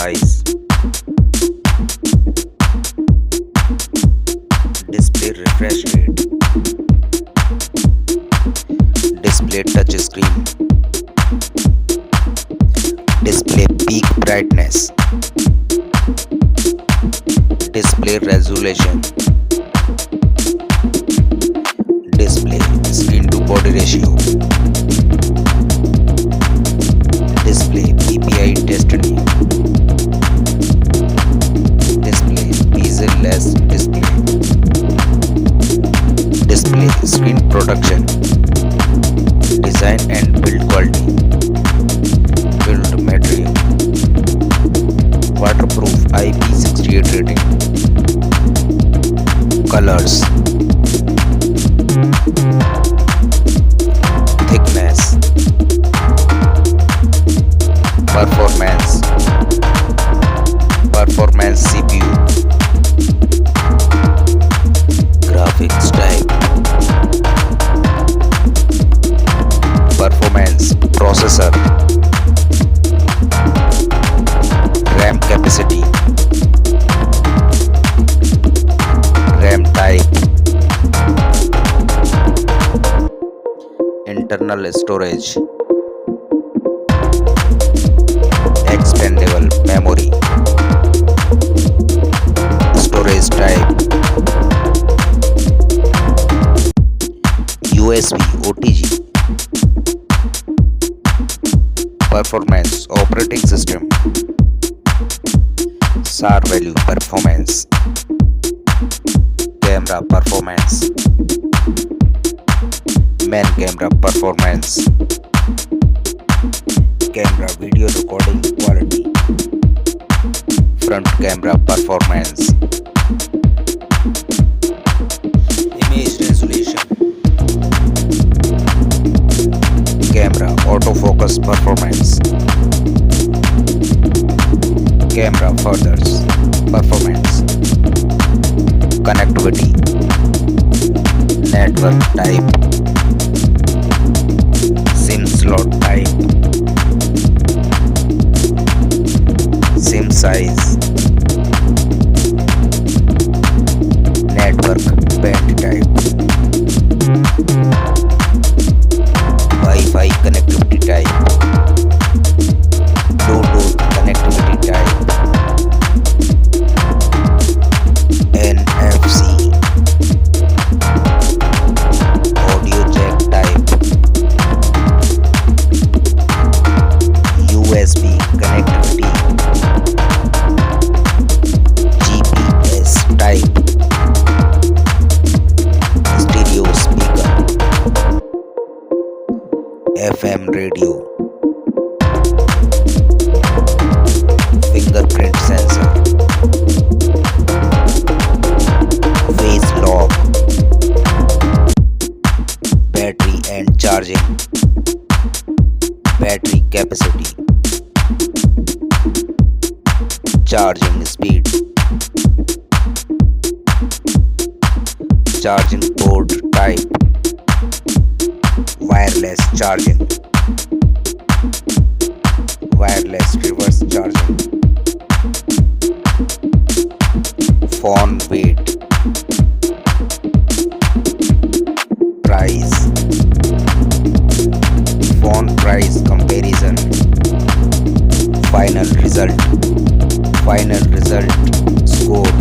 size, display refresh rate, display touch screen, display peak brightness, display resolution, display screen to body ratio, display PPI destiny, display bezel-less display, display screen protection, design and build quality, build material, waterproof IP68 rating, colors, thickness, performance CPU, graphics type, performance processor, RAM capacity, RAM type, internal storage, expandable memory, storage type, USB OTG, performance operating system, SAR value performance, camera performance, main camera performance, camera video recording quality, front camera performance, image resolution, camera autofocus performance, camera furthers performance, connectivity, network type, SIM slot type, SIM size, network band type, Wi-Fi connectivity type, Bluetooth connectivity type, NFC, audio jack type, USB connectivity, GPS type, stereo speaker, FM radio, fingerprint sensor, face lock, battery and charging, battery capacity, charging speed, charging port type, wireless charging, wireless reverse charging, phone weight, price, phone price comparison, final result score,